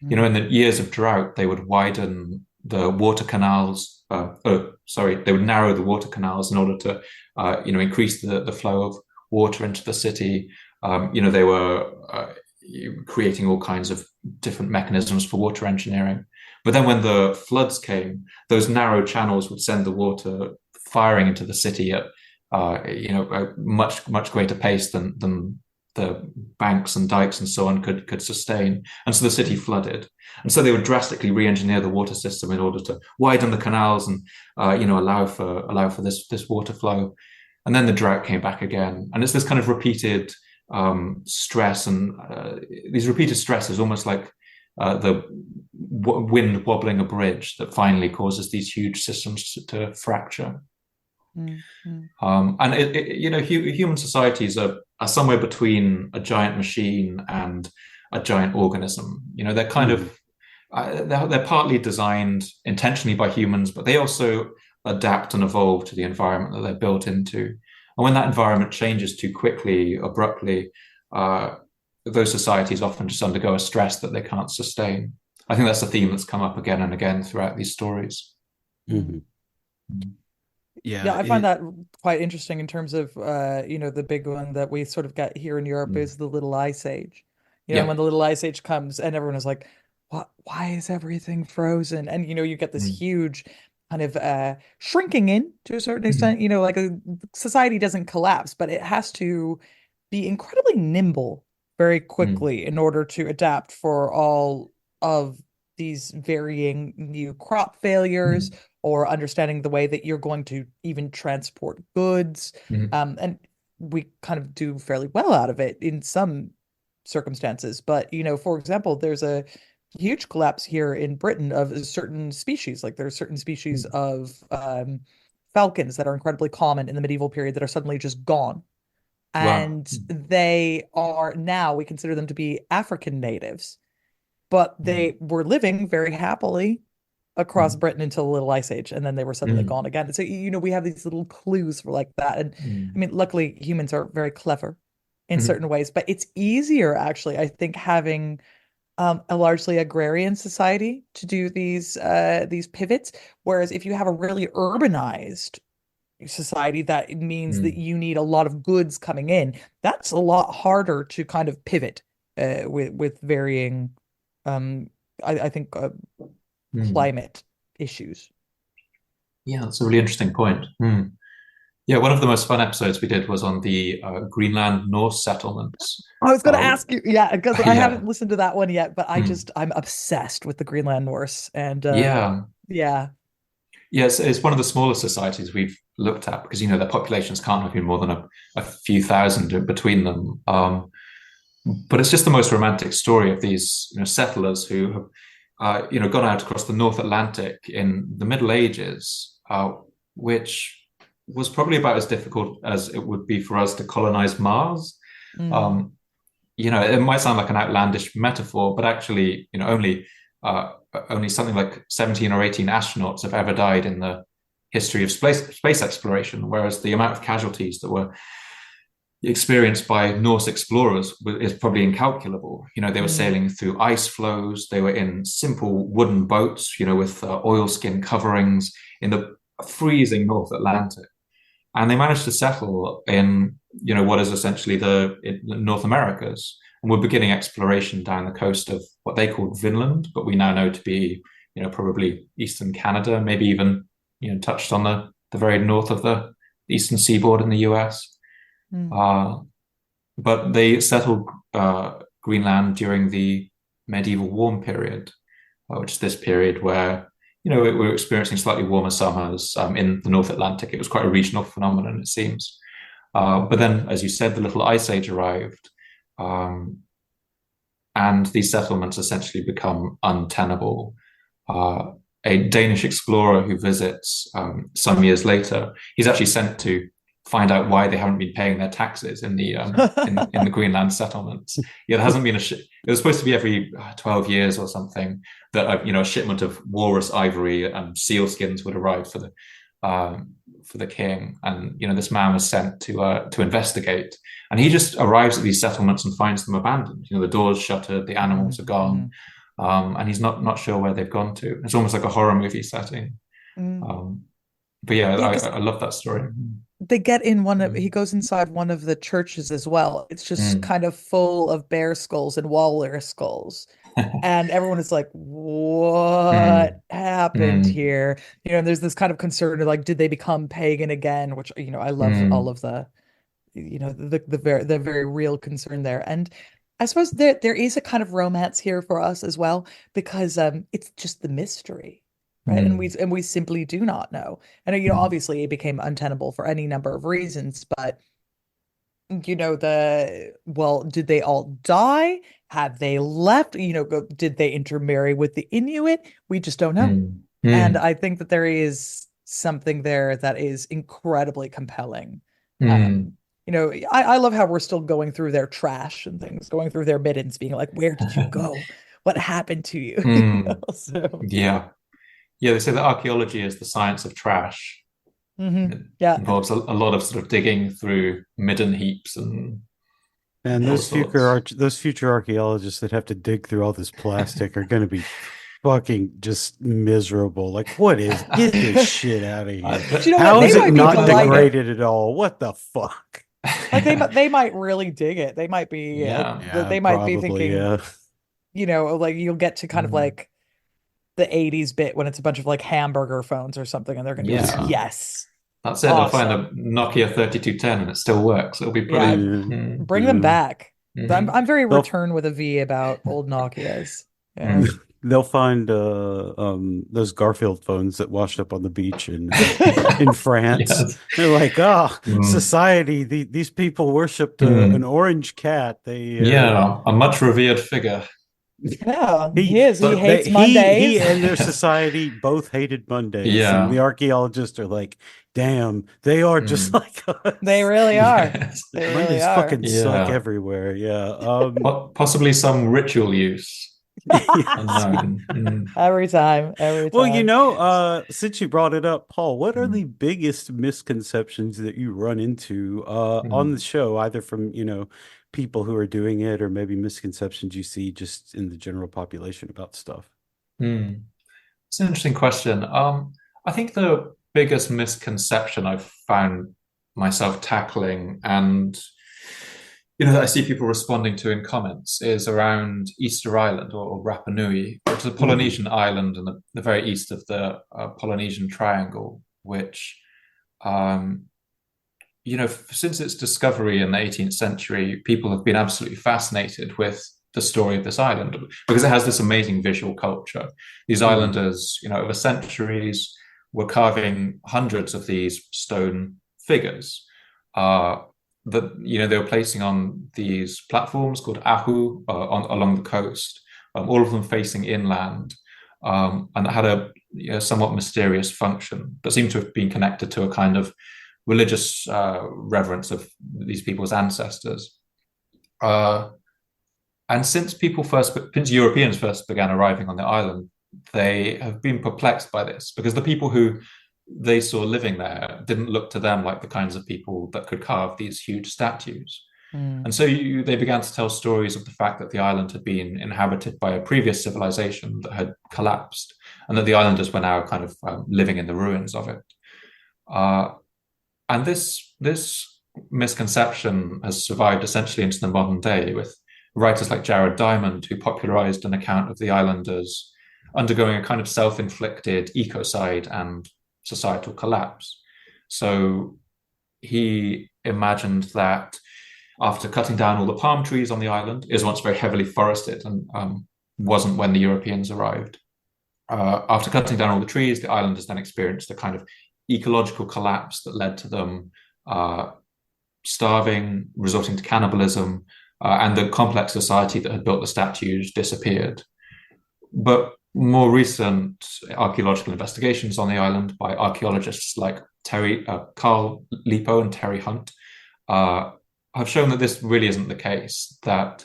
In the years of drought, they would widen the water canals. They would narrow the water canals in order to, increase the flow of water into the city. They were creating all kinds of different mechanisms for water engineering. But then when the floods came, those narrow channels would send the water firing into the city at, a much greater pace than the banks and dikes and so on could sustain. And so the city flooded. And so they would drastically re-engineer the water system in order to widen the canals and allow for this water flow. And then the drought came back again. And it's this kind of repeated stress, and these repeated stresses, almost like the wind wobbling a bridge, that finally causes these huge systems to fracture. Mm-hmm. And human societies are are somewhere between a giant machine and a giant organism. They're kind Mm, of they're partly designed intentionally by humans, but they also adapt and evolve to the environment that they're built into. And when that environment changes too quickly, abruptly, uh, those societies often just undergo a stress that they can't sustain. I think that's a theme that's come up again and again throughout these stories. mhm. Mm. Yeah, Yeah, I find that quite interesting in terms of the big one that we sort of get here in Europe Mm. is the Little Ice Age. Yeah. When the Little Ice Age comes and everyone is like, "What? Why is everything frozen?" And you get this Mm. huge kind of shrinking in to a certain Mm. extent. Like a society doesn't collapse, but it has to be incredibly nimble very Mm. quickly in order to adapt for all of these varying new crop failures Mm. or understanding the way that you're going to even transport goods. Mm. And we kind of do fairly well out of it in some circumstances. But, for example, there's a huge collapse here in Britain of a certain species. Like there's certain species Mm. of falcons that are incredibly common in the medieval period that are suddenly just gone. Wow. And they are now, we consider them to be African natives, but Mm. they were living very happily across Mm. Britain until the Little Ice Age, and then they were suddenly Mm. gone again. So, we have these little clues for like that. And I Mm. mean, luckily, humans are very clever in Mm. certain ways, but it's easier actually, I think, having a largely agrarian society to do these pivots. Whereas if you have a really urbanized society, that it means that Mm. you need a lot of goods coming in. That's a lot harder to kind of pivot with varying, um, I think, Mm. climate issues. Yeah, that's a really interesting point. Mm. Yeah, one of the most fun episodes we did was on the Greenland Norse settlements. I was going to Uh, ask you, yeah, because I yeah. haven't listened to that one yet, but Mm. I'm obsessed with the Greenland Norse, and Yeah. yeah. Yeah, it's one of the smaller societies we've looked at because their populations can't have been more than a few thousand between them. But it's just the most romantic story of these settlers who have gone out across the North Atlantic in the Middle Ages, which was probably about as difficult as it would be for us to colonize Mars. Mm, Um, it might sound like an outlandish metaphor, but actually, uh, only something like 17 or 18 astronauts have ever died in the history of space exploration, whereas the amount of casualties that were experienced by Norse explorers is probably incalculable. They were mm, sailing through ice floes, they were in simple wooden boats, with oilskin coverings in the freezing North Atlantic. And they managed to settle in, what is essentially the North Americas, and we're beginning exploration down the coast of what they called Vinland, but we now know to be, probably eastern Canada, maybe even, touched on the very north of the eastern seaboard in the US. mm, Uh, but they settled Greenland during the medieval warm period, which is this period where we're experiencing slightly warmer summers in the North Atlantic. It was quite a regional phenomenon, it seems. But then, as you said, the Little Ice Age arrived, um, and these settlements essentially become untenable. Uh, a Danish explorer who visits some years later, he's actually sent to find out why they haven't been paying their taxes in the in the Greenland settlements. Yeah, there hasn't been it was supposed to be every 12 years or something that a shipment of walrus ivory and seal skins would arrive for the king, and this man was sent to investigate, and he just arrives at these settlements and finds them abandoned. The doors shuttered, the mm, animals are gone, mm, and he's not sure where they've gone to. It's almost like a horror movie setting. mm. Um, but yeah, Yeah, because I love that story. they get in he Mm. goes inside one of the churches as well. It's just Mm. kind of full of bear skulls and walrus skulls. And everyone is like, what Mm. happened Mm. here? And there's this kind of concern of like, did they become pagan again? Which, I love all Mm. of the very real concern there. And I suppose there is a kind of romance here for us as well, because it's just the mystery, right? And we Mm. and we simply do not know. And Mm. obviously it became untenable for any number of reasons, but did they all die? Have they left? Did they intermarry with the Inuit? We just don't know. Mm. And Mm. I think that there is something there that is incredibly compelling. Mm. Um, I love how we're still going through their trash and things, going through their middens, being like, where did you go? What happened to you? Mm, So, yeah. Yeah, they say that archaeology is the science of trash. It yeah. involves a lot of sort of digging through midden heaps And and all sorts. those future archaeologists that have to dig through all this plastic are going to be fucking just miserable. Like, what is, get this shit out of here. But you know what? How They is it might be not delighted. degraded at all? What the fuck? Like they might really dig it. They might be Yeah. Yeah, they might be probably, thinking, yeah. like you'll get to kind of Mm, like the 80s bit when it's a bunch of like hamburger phones or something, and they're gonna be like, yeah. yes, That's it. They'll find a awesome. Nokia 3210 and it still works. It'll be Yeah, brilliant. Yeah, bring them yeah. back. I'm Hmm. I'm very They'll return with a V about old Nokias. Yeah. Mm. they'll find those Garfield phones that washed up on the beach in France. Yes. They're like, ah, Mm. society, these people worshipped an Mm. orange cat. They Yeah, a much revered figure. Yeah, he he is. He But hates he Mondays. and their society both hated Mondays, and the yeah. archaeologists are like, damn, they are just Mm. like They us. really are. Yes. They really Mondays are. fucking suck Yeah. everywhere. Yeah. Possibly some ritual use. Yes. Unknown. Mm. Every time, every Well, time. since you brought it up, Paul, what are the Mm. biggest misconceptions that you run into on the Mm. show, either from, people who are doing it or maybe misconceptions you see just in the general population about stuff? Mm. It's an interesting question. I think the biggest misconception I've found myself tackling and that I see people responding to in comments is around Easter Island or Rapa Nui, which is a Hmm. Polynesian island in the very east of the Polynesian Triangle, which um, since its discovery in the 18th century, people have been absolutely fascinated with the story of this island because it has this amazing visual culture. These Hmm. islanders, over centuries, were carving hundreds of these stone figures uh, that they were placing on these platforms called ahu along the coast, all of them facing inland, and that had a somewhat mysterious function that seemed to have been connected to a kind of religious reverence of these people's ancestors. Uh, and since Europeans first began arriving on the island, they have been perplexed by this because the people who they saw living there didn't look to them like the kinds of people that could carve these huge statues. Mm, And so they began to tell stories of the fact that the island had been inhabited by a previous civilization that had collapsed, and that the islanders were now kind of living in the ruins of it. Uh, and this misconception has survived essentially into the modern day with writers like Jared Diamond, who popularized an account of the islanders undergoing a kind of self-inflicted ecocide and societal collapse. So he imagined that after cutting down all the palm trees on the island, it was once very heavily forested and wasn't when the Europeans arrived. After cutting down all the trees, the islanders then experienced a kind of ecological collapse that led to them uh, starving, resorting to cannibalism, and the complex society that had built the statues disappeared. But more recent archaeological investigations on the island by archaeologists like Carl Lipo and Terry Hunt have shown that this really isn't the case, that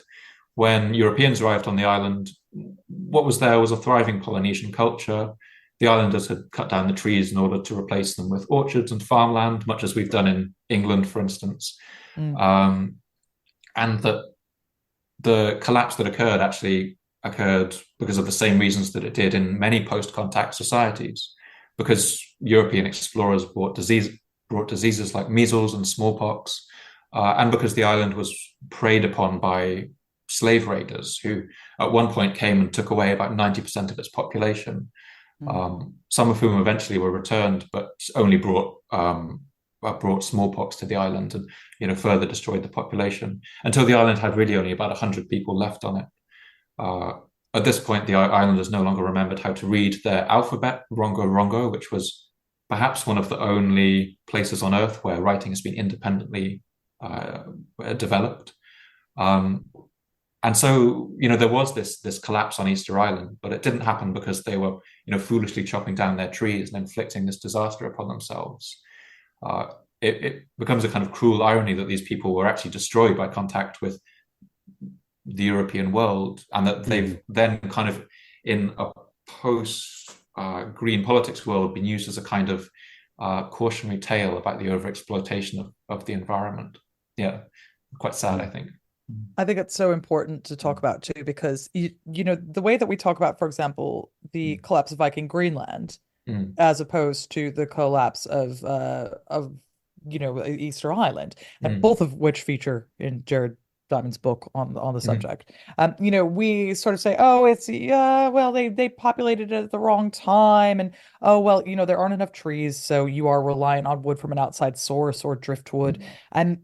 when Europeans arrived on the island, what was there was a thriving Polynesian culture. The islanders had cut down the trees in order to replace them with orchards and farmland, much as we've done in England, for instance. mm, Um, and that the collapse that occurred actually occurred because of the same reasons that it did in many post-contact societies, because European explorers brought diseases like measles and smallpox, and because the island was preyed upon by slave raiders who at one point came and took away about 90% of its population, mm, some of whom eventually were returned, but only brought smallpox to the island and further destroyed the population until the island had really only about 100 people left on it. Uh, at this point, the islanders no longer remembered how to read their alphabet, Rongo Rongo, which was perhaps one of the only places on Earth where writing has been independently developed. Um, and so, there was this collapse on Easter Island, but it didn't happen because they were, foolishly chopping down their trees and inflicting this disaster upon themselves. it becomes a kind of cruel irony that these people were actually destroyed by contact with the European world, and that they've Mhm. then kind of in a post green politics world been used as a kind of cautionary tale about the overexploitation of the environment. Yeah, quite sad, I Mhm. think. I think it's so important to talk about too, because you know the way that we talk about, for example, the collapse of Viking Greenland, Mm, as opposed to the collapse of Easter Island, and mm, both of which feature in Jared Diamond's book on the mm, subject. We sort of say, oh, it's well, they populated it at the wrong time, and oh well, there aren't enough trees, so you are reliant on wood from an outside source or driftwood, and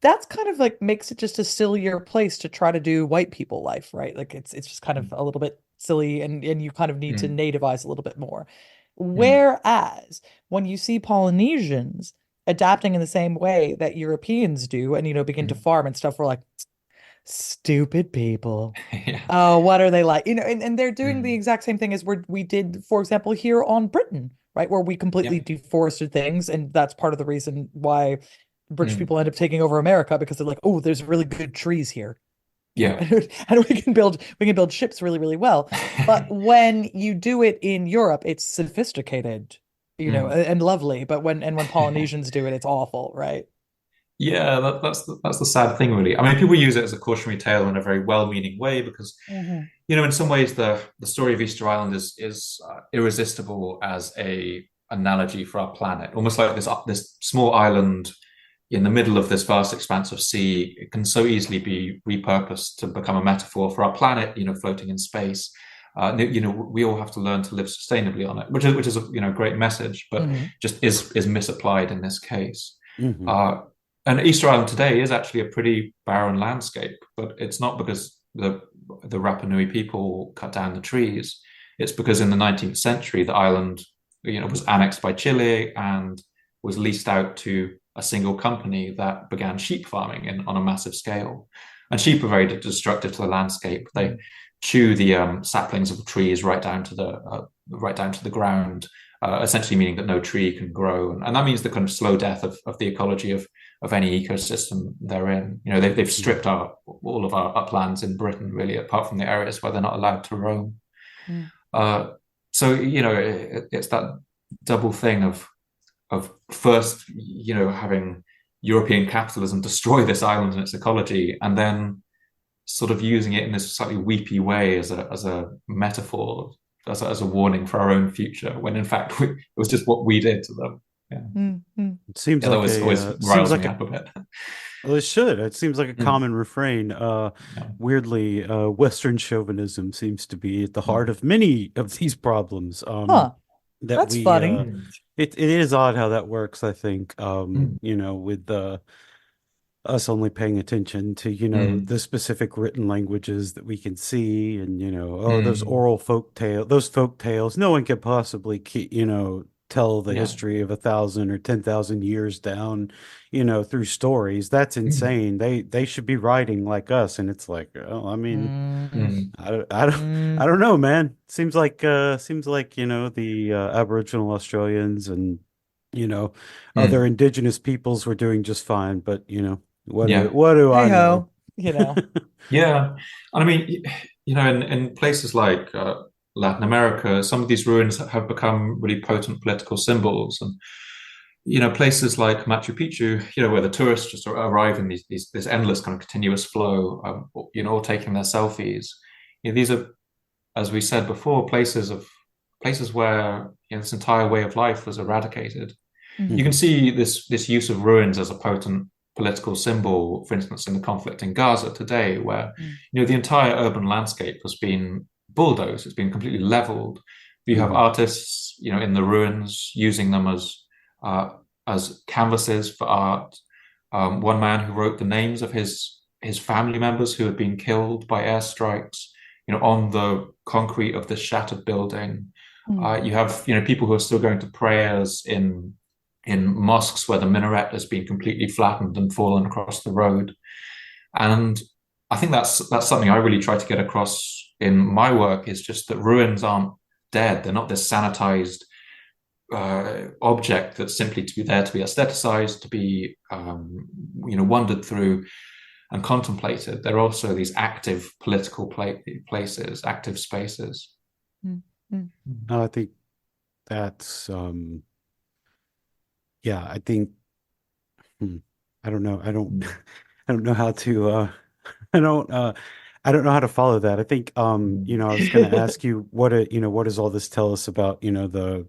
that's kind of like makes it just a sillier place to try to do white people life, right? Like it's just kind of mm, a little bit silly, and you kind of need to mm, nativize a little bit more. mm, Whereas when you see Polynesians adapting in the same way that Europeans do and begin to mm. farm and stuff, we're like, stupid people. Yeah. Oh, what are they like? And they're doing the Mm, exact same thing as we did, for example, here on Britain, right? Where we completely yeah. deforested things, and that's part of the reason why British Mm, people end up taking over America, because they're like, oh, there's really good trees here, yeah. and we can build ships really, really well. But when you do it in Europe, it's sophisticated, Mm. and lovely. But when Polynesians do it, it's awful, right? Yeah, that's the sad thing, really. I mean, people use it as a cautionary tale in a very well-meaning way because, Hmm. in some ways, the story of Easter Island is irresistible as a analogy for our planet. Almost like this small island in the middle of this vast expanse of sea, it can so easily be repurposed to become a metaphor for our planet, floating in space. We all have to learn to live sustainably on it, which is a great message, but Hmm. just is misapplied in this case. Mhm. Uh, and Easter Island today is actually a pretty barren landscape, but it's not because the Rapa Nui people cut down the trees. It's because in the 19th century, the island, was annexed by Chile and was leased out to a single company that began sheep farming on a massive scale. And sheep are very destructive to the landscape. They chew the saplings of the trees right down to the ground, essentially meaning that no tree can grow, and that means the kind of slow death of the ecology of any ecosystem they're in. They've stripped Mhm. out all of our uplands in Britain, really, apart from the areas where they're not allowed to roam. Mm. Uh, so it's that double thing of first, having European capitalism destroy this island and its ecology, and then sort of using it in this slightly weepy way as a metaphor, as a warning for our own future, when in fact it was just what we did to them. Yeah, Mm. It seems yeah, that like always seems riles me like a up a bit. well, it should. It seems like a Mm, common refrain. yeah, Weirdly, Western chauvinism seems to be at the heart mm, of many of these problems. Huh. That That's we funny. mm, it is odd how that works, I think. mm, With us only paying attention to, mm, the specific written languages that we can see, and, oh, mm, those folk tales, no one could possibly keep, tell the yeah, history of 1,000 or 10,000 years down, through stories. That's mm, insane. They should be writing like us. And it's like, oh, I mean, Mm. mm, I Mm. don't know, man. Seems like, the Aboriginal Australians and, you know, other mm, indigenous peoples were doing just fine, but, what do yeah, what do Hey I know? ho, you know. yeah. And I mean, in places like Latin America, some of these ruins have become really potent political symbols, and places like Machu Picchu, where the tourists just arrive in this endless kind of continuous flow, all taking their selfies. These are, as we said before, places where this entire way of life was eradicated. You Hmm. can see this use of ruins as a potent political symbol, for instance, in the conflict in Gaza today, where Mm. the entire urban landscape has been bulldozed, it's been completely leveled. You have Mhm. artists, in the ruins using them uh, as canvases for art. One man who wrote the names of his family members who had been killed by airstrikes, on the concrete of this shattered building. Mm. You have people who are still going to prayers in mosques where the minaret has been completely flattened and fallen across the road. And I think that's something I really try to get across in my work, is just that ruins aren't dead. They're not this sanitized object that's simply to be there to be aestheticized, to be wandered through and contemplated. They're also these active political places, active spaces. Mm-hmm. I think that's yeah, I think hmm, I don't know. I don't Mm. I don't know how to I don't I don't know how to follow that. I think I was going to ask you what does all this tell us about, the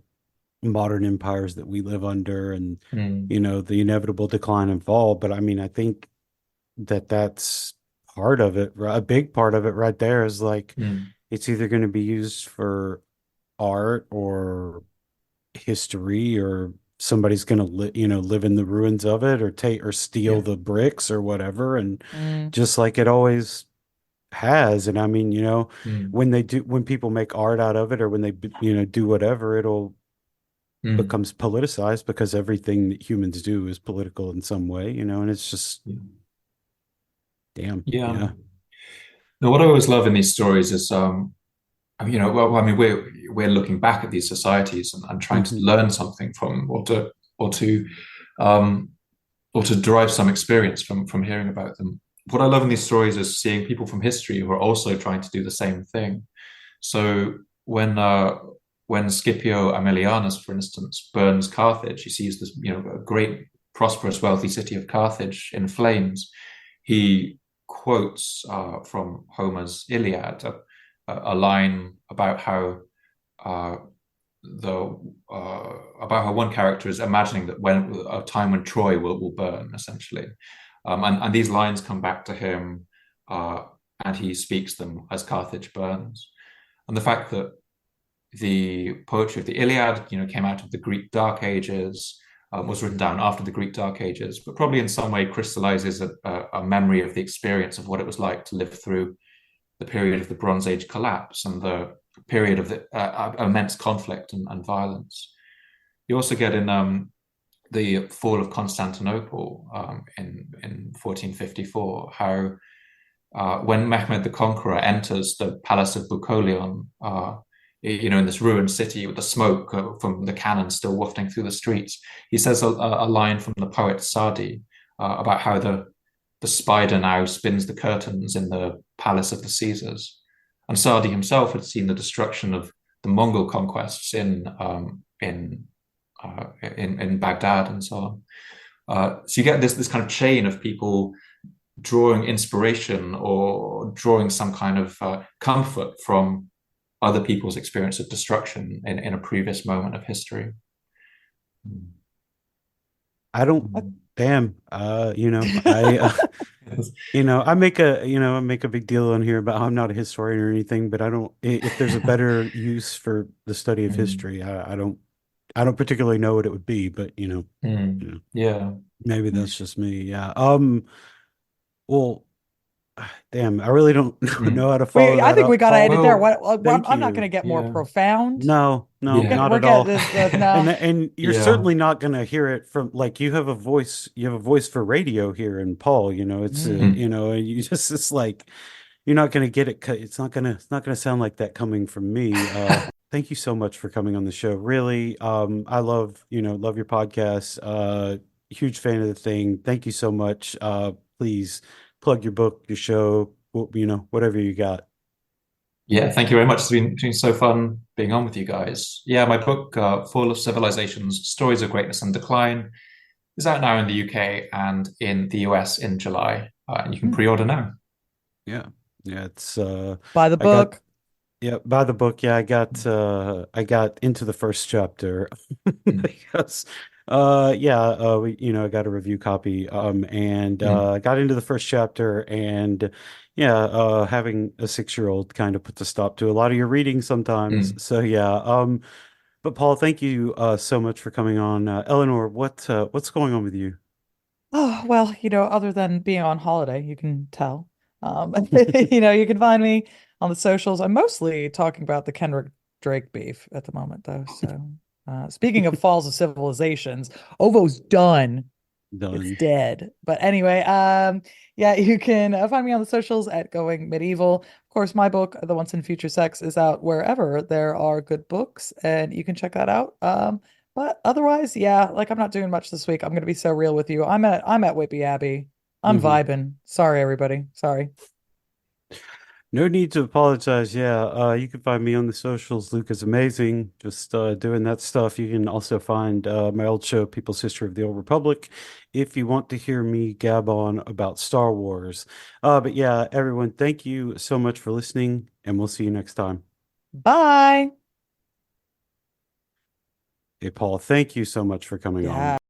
modern empires that we live under and Mm. the inevitable decline and fall, but I mean, I think that's part of it. A big part of it right there is like Mm. it's either going to be used for art or history, or somebody's going to live in the ruins of it, or take or steal Yeah. the bricks or whatever, and Mm. just like it always has. And I mean, Mm. when people make art out of it, or when they do whatever, it'll Mm. becomes politicized because everything that humans do is political in some way, and it's just Yeah. damn, Yeah. yeah. Now, what I always love in these stories is, well, I mean, we're looking back at these societies and trying to Hmm. learn something from, or to, um, or to derive some experience from hearing about them. What I love in these stories is seeing people from history who are also trying to do the same thing. So when uh, when Scipio Aemilianus, for instance, burns Carthage, he sees this, a great, prosperous, wealthy city of Carthage in flames. He quotes from Homer's Iliad a line about how uh, the about how one character is imagining that when a time when Troy will burn, essentially, and these lines come back to him, uh, and he speaks them as Carthage burns. And the fact that the poetry of the Iliad, came out of the Greek Dark Ages, was written down after the Greek Dark Ages, but probably in some way crystallizes a memory of the experience of what it was like to live through the period of the Bronze Age collapse and the period of the immense conflict and violence. You also get in the fall of Constantinople in 1454 how when Mehmed the Conqueror enters the palace of Bucolion, in this ruined city with the smoke from the cannon still wafting through the streets, he says a line from the poet Sadi about how the spider now spins the curtains in the palace of the Caesars. And Sadi himself had seen the destruction of the Mongol conquests in Baghdad and so on. So you get this kind of chain of people drawing inspiration or drawing some kind of comfort from other people's experience of destruction in a previous moment of history. I don't damn I make a big deal on here about how I'm not a historian or anything, but I don't if there's a better use for the study of Mm. history, I don't particularly know what it would be, but Mm. Yeah. maybe that's just me. Yeah. Well, damn, I really don't Mm. know how to follow I that think we up, gotta end it Paul. there. Well, What, Thank I'm not gonna you. get more yeah. profound. No, no, Yeah. not We're at all. getting the no. And you're Yeah. certainly not going to hear it from like you have a voice for radio here and Paul, it's Mm. and you just it's like you're not going to get it it's not going to sound like that coming from me. Thank you so much for coming on the show. Really, I love your podcast. Huge fan of the thing. Thank you so much. Please plug your book, your show, whatever you got. Yeah, thank you very much. It's been so fun being on with you guys. Yeah, my book, Fall of Civilizations, Stories of Greatness and Decline, is out now in the UK and in the US in July. And you can Mm. pre-order now. Yeah. Yeah, it's Buy the I got book. yeah, by the book, yeah, I got into the first chapter Mm. because I got a review copy and Mm. got into the first chapter, and yeah, having a 6-year-old kind of puts a stop to a lot of your reading sometimes. Mm. So yeah, but Paul, thank you so much for coming on. Eleanor, what's going on with you? Oh, well, other than being on holiday, you can tell. You can find me on the socials. I'm mostly talking about the Kendrick Drake beef at the moment, though. So, speaking of falls of civilizations, Ovo's done. It's Done. dead. But anyway, yeah, you can find me on the socials at Going Medieval. Of course, my book, The Once and Future Sex, is out wherever there are good books, and you can check that out. But otherwise, yeah, like I'm not doing much this week. I'm gonna be so real with you. I'm at Whitby Abbey. I'm Hmm. vibing. Sorry, everybody. Sorry. No need to apologize. Yeah, you can find me on the socials. Luke is amazing. Just doing that stuff. You can also find my old show, People's History of the Old Republic, if you want to hear me gab on about Star Wars. But yeah, everyone, thank you so much for listening, and we'll see you next time. Bye. Hey, Paul, thank you so much for coming on. Yeah.